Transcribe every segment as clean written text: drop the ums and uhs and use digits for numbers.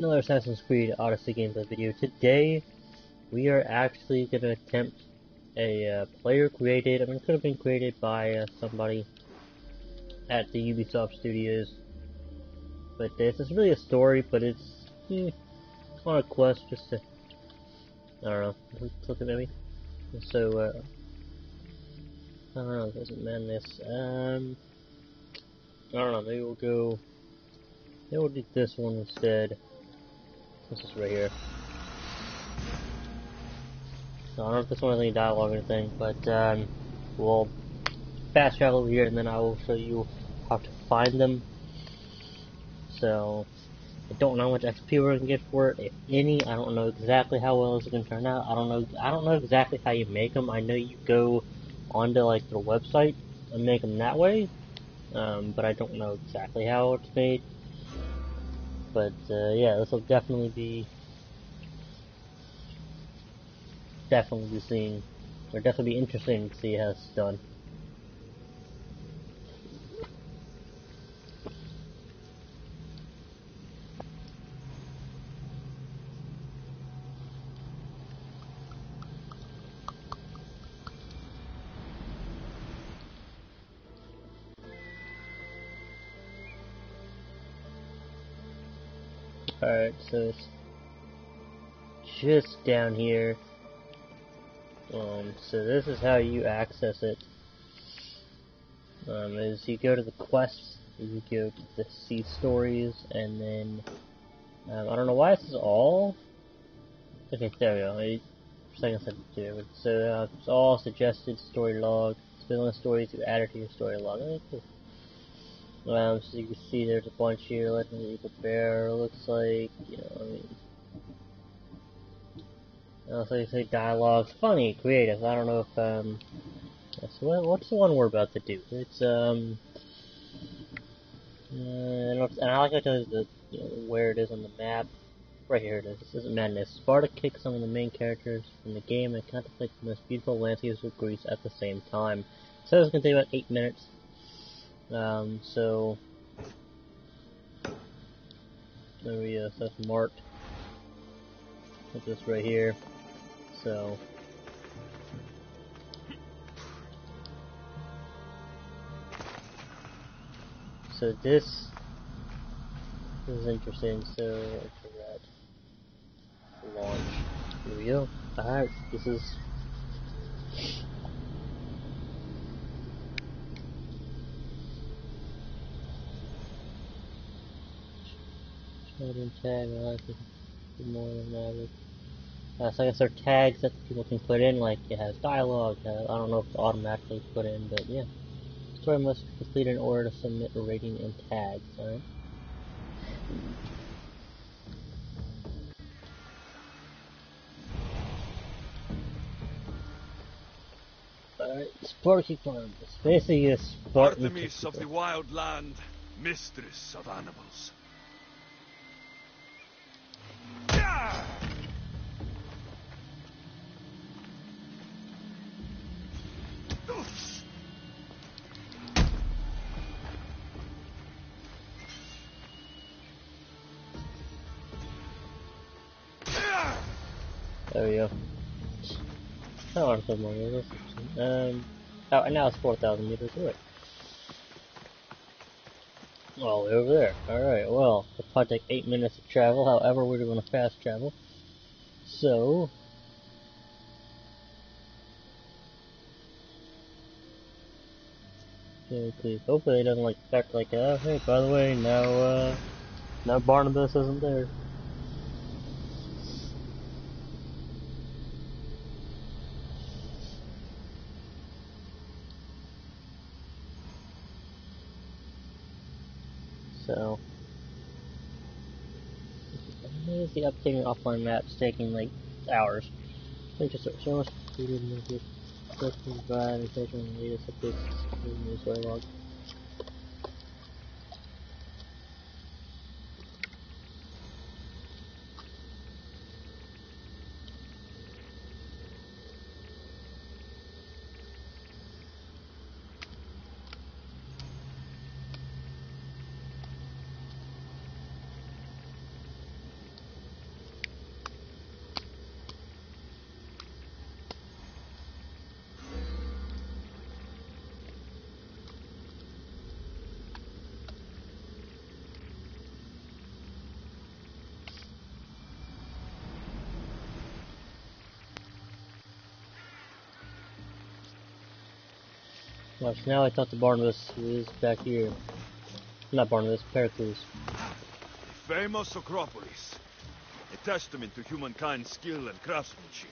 Another Assassin's Creed Odyssey gameplay video. Today, we are actually going to attempt a player created, it could have been created by somebody at the Ubisoft studios, but this is really a story, but it's on a quest just to, I don't know, look at me. So, I don't know, it doesn't man this, I don't know, maybe we'll do this one instead. This is right here. So I don't know if this one has any dialogue or anything, but we'll fast travel over here and then I will show you how to find them. So I don't know how much XP we're gonna get for it, if any. I don't know exactly how well this is gonna turn out. I don't know exactly how you make them. I know you go onto like their website and make them that way, but I don't know exactly how it's made. But yeah, this will definitely be seeing, or definitely be interesting to see how it's done. Alright, so it's just down here. So this is how you access it. Is you go to the quests, you go to the see stories, and then I don't know why this is all. Okay, there we go. For a second I said do it. So it's all suggested story log. Spin on the stories you added to your story log. Okay, cool. So you can see there's a bunch here. Legend of the Eagle Bear. Looks like, you know, also you say dialogue's funny, creative. I don't know if so what's the one we're about to do? It's and I like to tell you the where it is on the map. Right here it is. This isn't madness. Sparta kicks some of the main characters from the game and contemplates the most beautiful landscapes of Greece at the same time. So it's gonna take about 8 minutes. So there we go. So that's marked. Put this right here. So this is interesting. So for that launch, here we go. Alright, this is tag. I like it more than average. So I guess there are tags that people can put in, like it has dialogue. I don't know if it's automatically put in, but yeah. Story must be completed in order to submit a rating and tags. Alright. Alright, Sparky Farm. It's basically a Spartan. Artemis of the wild land, mistress of animals. There we go. I want to put more meters. Oh, and now it's 4,000 meters away. All the way over there. Alright, well, it'll probably take 8 minutes to travel, however, we're going to fast travel. So, please, hopefully it doesn't like affect like, hey, by the way, now Barnabas isn't there. So, here's the updating offline maps taking like hours. So much completed in the system by and taking the latest updates in the story log. Watch, now I talk to Barnabas, who is back here. Not Barnabas, Pericles. The famous Acropolis. A testament to humankind's skill and craftsmanship.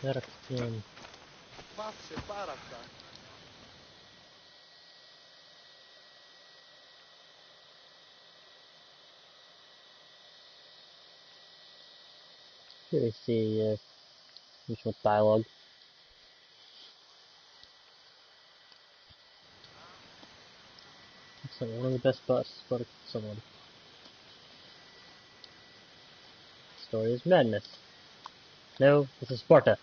Pericles. Here we see which one's dialogue. It's like one of the best busts for someone. Story is madness. No, this is Sparta.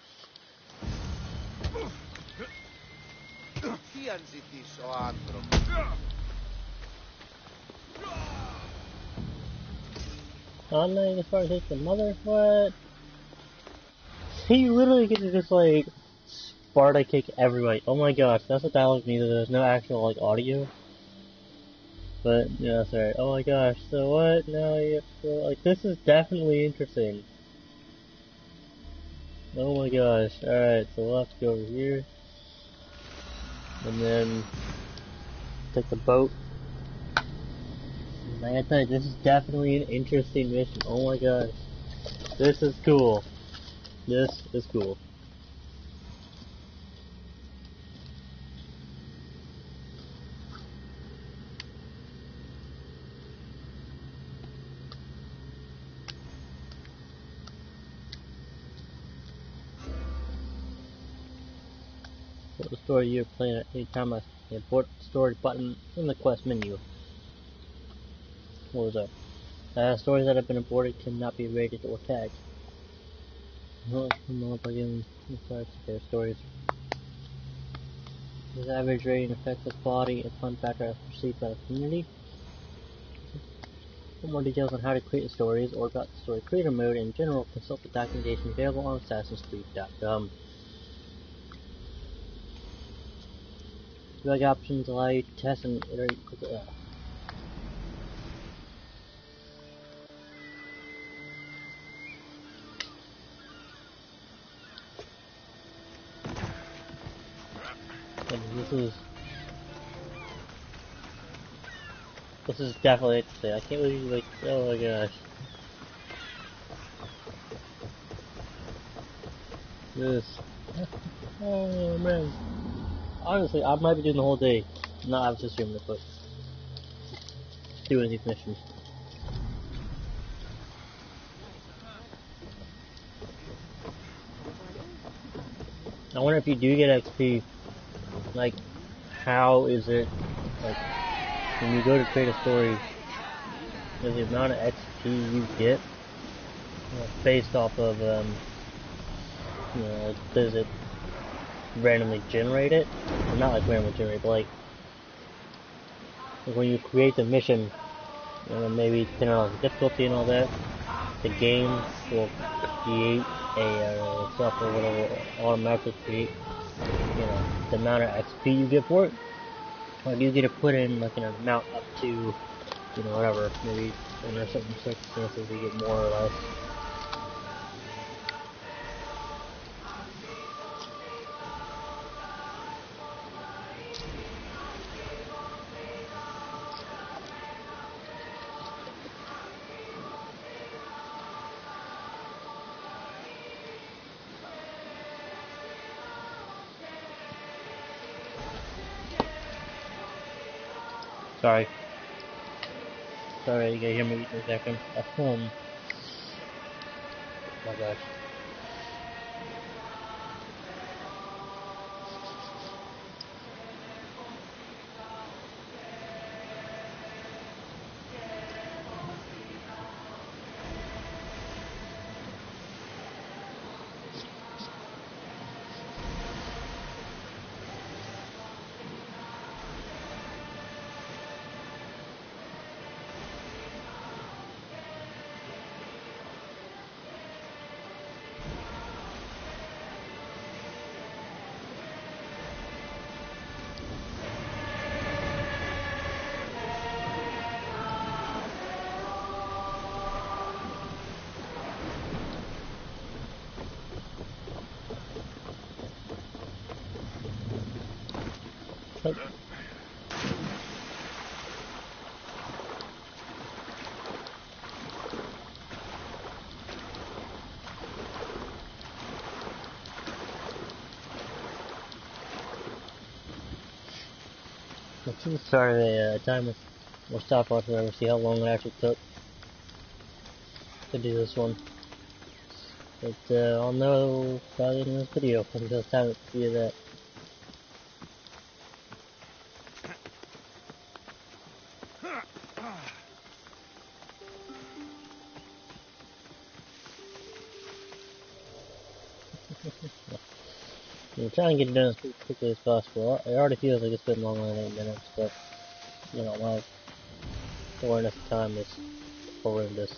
Oh no, as far as hits the mother? What? He literally gets to just like Sparta kick everybody. Oh my gosh, that's what dialogue means. There's no actual like audio. But yeah, that's right. Oh my gosh, so what? Now you have to, like, this is definitely interesting. Oh my gosh. Alright, so we'll have to go over here. And then take the boat. Like I tell you, this is definitely an interesting mission. Oh my gosh. This is cool. This is cool. What the story you're playing at any time I import story button in the quest menu. What was that? Stories that have been aborted cannot be rated or tagged. Their stories. This average rating affects the quality and fun factor as perceived by the community. For more details on how to create stories or about the story creator mode in general, consult the documentation available on Assassin'sCreed.com. Debug options allow you to test and iterate quickly. This is definitely interesting. I can't believe, like, oh my gosh. This. Oh man. Honestly, I might be doing the whole day. Not obviously streaming it, but doing these missions. I wonder if you do get XP, like, how is it, like, when you go to create a story, is the amount of XP you get based off of, you know, like, does it randomly generate it? Or not like randomly generate, but like when you create the mission, and then maybe depending on the difficulty and all that, the game will create a software, whatever, automatically create, you know, the amount of XP you get for it. Like you get to put in like an amount up to, you know, whatever, maybe under certain circumstances you get more or less. Sorry. Sorry, you gotta hear me for a second. Oh my gosh. Oh. Let's start a timer or stopwatch, whatever, see how long it actually took to do this one. But I'll know by the end of this video. I'm just time it to do that. I'm trying to get it done as quickly as possible. It already feels like it's been longer than 8 minutes, but you know, my awareness of time is horrendous.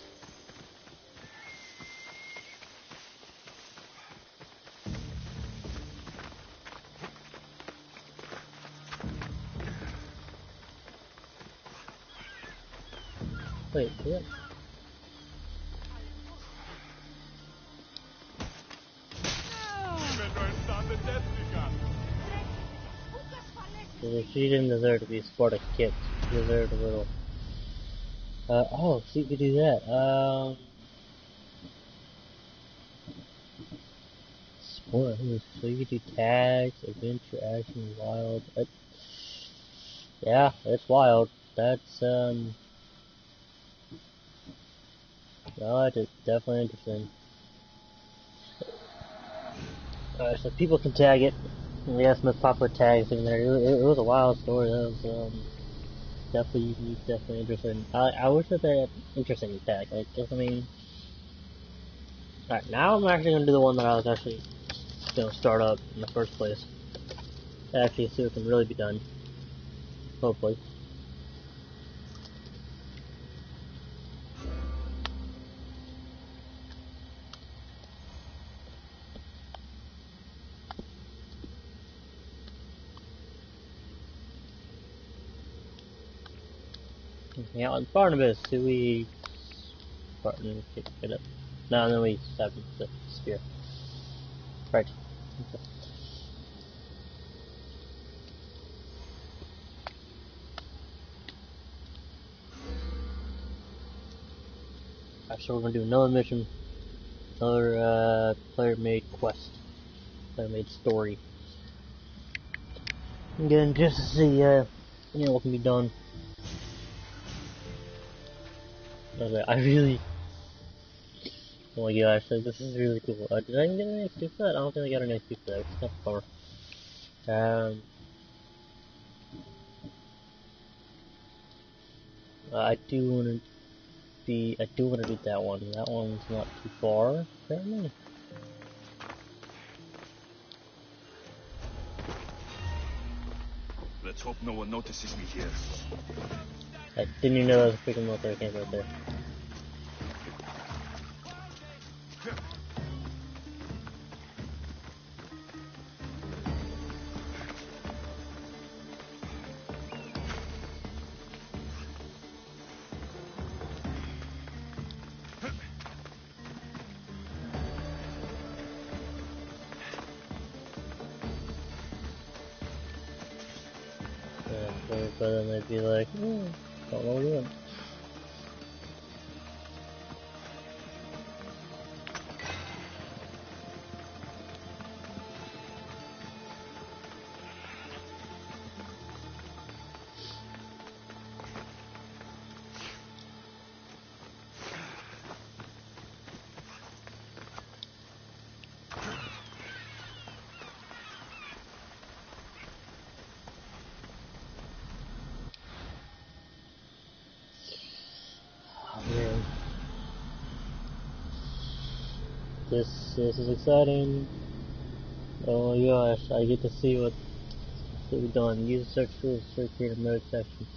Wait, what? She didn't deserve to be Sparta kicked. She deserved a little. Oh, so you could do that. Sport. So you could do tags, adventure, action, wild. Yeah, it's wild. That's well, it's definitely interesting. So people can tag it. We have some popular tags in there. It was a wild story. That was definitely unique, definitely interesting. I wish that they had interesting tag. Like, I mean, alright, now I'm actually gonna do the one that I was actually gonna start up in the first place. Actually, see what can really be done. Hopefully. Yeah, on Barnabas, do we Barton pick it up? No, then we stab the spear. Right. Okay. Alright, so we're gonna do another mission, another player-made quest, player-made story. Again, just to see, you know, what can be done. I really, oh my gosh, this is really cool. Did I even get an XP for that? I don't think I got an XP for that. It's kind of far. I do want to do that one. That one's not too far, apparently. Let's hope no one notices me here. I didn't even know that was a freaking military camp right there. Yeah, but then they'd be like, don't know what we're doing. Oh man. This is exciting. Oh my gosh, I get to see what we've done. Use the search tools to search creative mode section.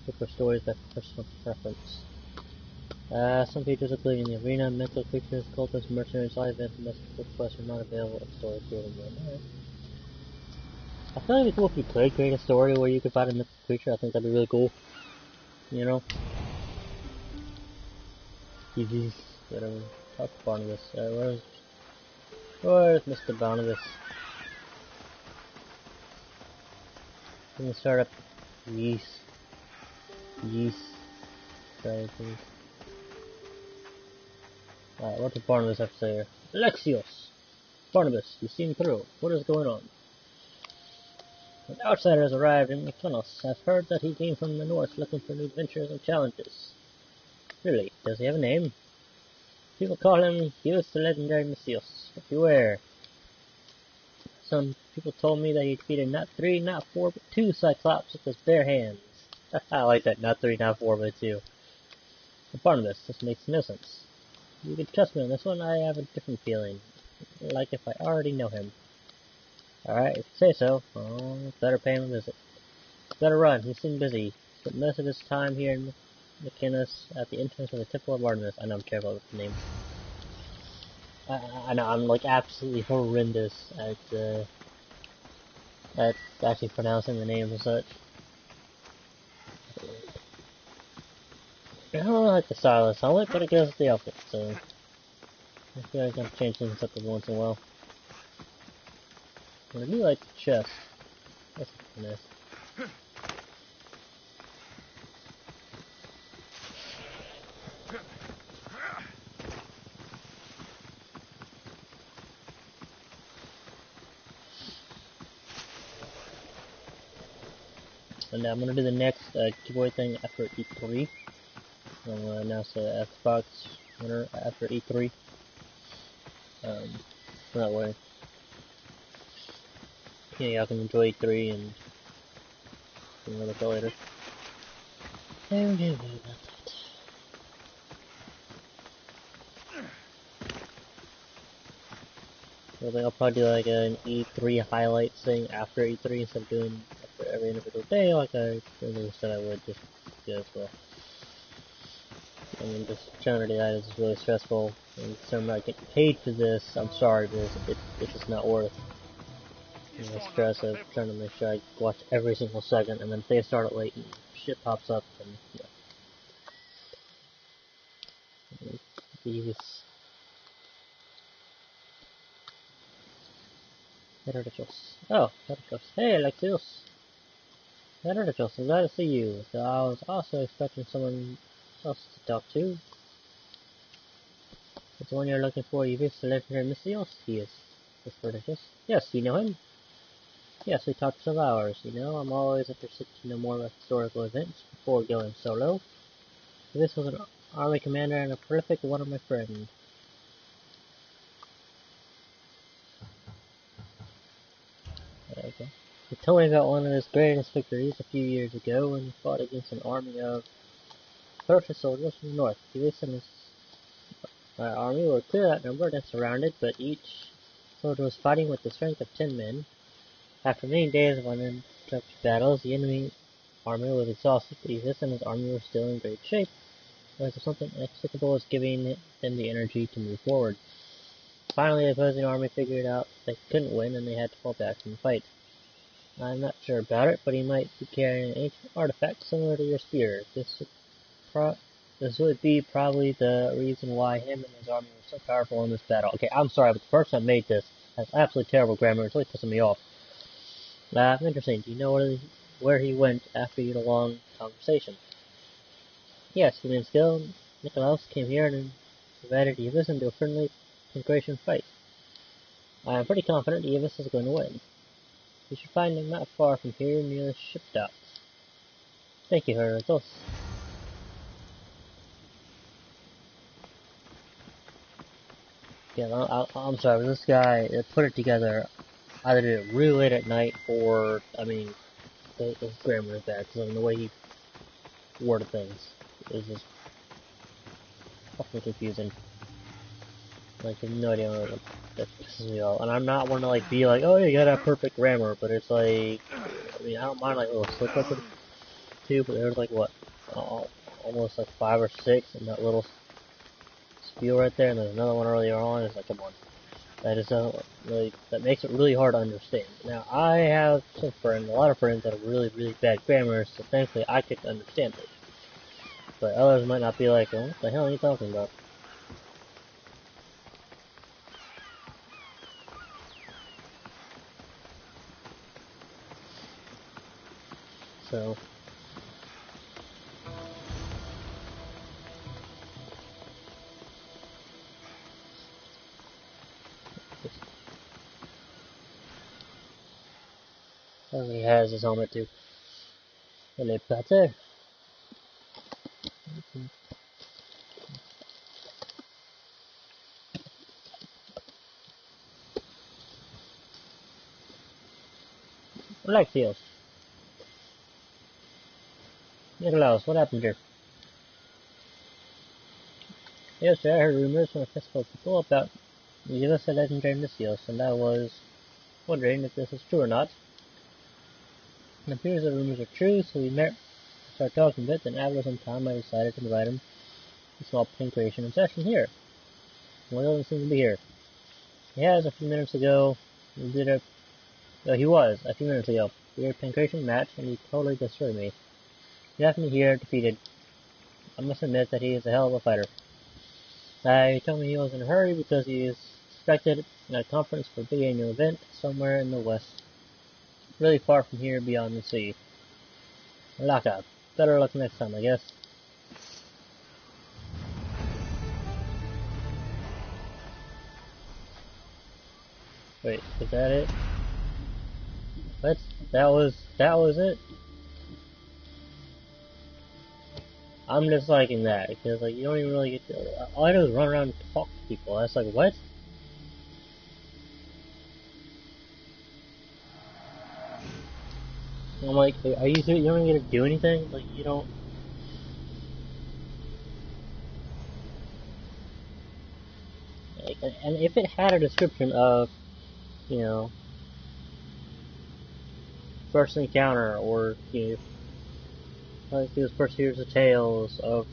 Look for stories by personal preference. Some features including the arena, mental creatures, cultists, mercenaries, side events, and mystical quests are not available in story creative mode. Alright. I feel like it'd be cool if you could create a story where you could find a mythical creature. I think that'd be really cool. You know? GG's. Whatever. Talk to Barnabas. Where's Mr. Barnabas? Let me start up yeast. Sorry, please. Alright, what does Barnabas have to say here? Alexios! Barnabas, you seem through. What is going on? An outsider has arrived in Mykonos. I've heard that he came from the north looking for new adventures and challenges. Really? Does he have a name? People call him Youth the legendary Mysios, but beware. Some people told me that he defeated not 3, not 4, but 2 Cyclops with his bare hands. I like that, not 3, not 4, but 2. But Barnabas, this makes no sense. You can trust me on this one, I have a different feeling. Like if I already know him. Alright, if you say so. Oh, better pay him a visit. Better run, he seemed busy. Spent most of his time here in Mykonos at the entrance of the Temple of Artemis. I know I'm terrible with the name. I know I'm like absolutely horrendous at actually pronouncing the names and such. I don't like the stylus helmet, but it goes with the outfit, so I feel like I'm changing things up every once in a while. I do like the chest. That's nice. And I'm gonna do the next giveaway thing after E3. I'm gonna announce the Xbox winner after E3. That way, yeah, y'all can enjoy E3 and do another call later. I think I'll probably do like an E3 highlights thing after E3 instead of doing after every individual day like I really said I would, just as well. I mean, just trying to do that is really stressful, and so I'm not getting paid for this. I'm sorry, but it's just not worth the stress of trying to make sure I watch every single second, and then if they start it late and shit pops up, then yeah. These Herodotus. Oh, Herodotus. Hey, Alexios. Herodotus, I'm glad to see you. So I was also expecting someone else to talk to. It's the one you're looking for. You visit the legendary Mysios? He is. This Herodotus. Yes, you know him? Yes, we talked for several hours. You know, I'm always interested to know more about historical events before going solo. This was an army commander and a prolific one of my friends. Okay. He told me about one of his greatest victories a few years ago when he fought against an army of perfect soldiers from the north. He and his army were clearly outnumbered and surrounded, but each soldier was fighting with the strength of 10 men. After many days of uninterrupted battles, the enemy army was exhausted, but Evis and his army were still in great shape. As if something inexplicable was giving them the energy to move forward. Finally, the opposing army figured out they couldn't win and they had to fall back from the fight. I'm not sure about it, but he might be carrying an ancient artifact similar to your spear. This would be probably the reason why him and his army were so powerful in this battle. Okay, I'm sorry, but the person that made this has absolutely terrible grammar. It's really pissing me off. Interesting. Do you know where he went after you had a long conversation? Yes, human skill. Nikolaos came here and invited Evis into a friendly integration fight. I am pretty confident Evis is going to win. You should find him not far from here near the ship docks. Thank you, Herodotus. Yeah, I'm sorry, this guy put it together. Either did it really late at night, or, I mean, his grammar is bad, because of the way he worded things. It's just fucking confusing. Like, I have no idea what that pisses me off. And I'm not one to, like, be like, oh, yeah, you gotta have perfect grammar, but it's like, I mean, I don't mind, like, a little slip up or two, but there's, like, what, almost, like, 5 or 6 in that little spiel right there, and there's another one earlier on. It's like, come on. That is really, that makes it really hard to understand. Now, I have a lot of friends that have really, really bad grammar, so thankfully I could understand it. But others might not be like, well, what the hell are you talking about? So. Oh, he has his helmet too. Hello, Potter. Alexios. Nikolaos, what happened here? Yes, sir, I heard rumors from a festival of people about the Ulysses legendary Alexios, and I was wondering if this is true or not. It appears the rumors are true, so we met, started talking a bit, then after some time I decided to invite him to a small paint creation session here. Well, he doesn't seem to be here. He has a few minutes ago. We did a... Oh, he was, a few minutes ago. We did a paint creation match, and he totally destroyed me. He left me here, defeated. I must admit that he is a hell of a fighter. He told me he was in a hurry because he is expected at a conference for a big annual event somewhere in the west. Really far from here beyond the sea. Lock up. Better luck next time, I guess. Wait, is that it? What? That was it? I'm just liking that, because like you don't even really get to, all I do is run around and talk to people. That's like, what? I'm like, are you serious? You don't even get to do anything? Like, you don't... Like, and if it had a description of, you know, first encounter, or, you know, like this person hears the tales of,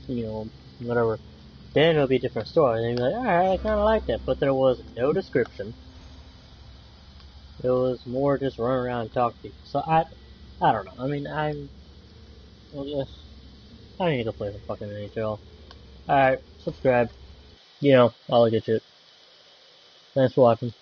you know, whatever, then it would be a different story. And they'd be like, alright, I kinda like that. But there was no description. It was more just run around and talk to people. So I don't know. I mean, I need to go play some fucking NHL. Alright, subscribe. You know, all the good shit. Thanks for watching.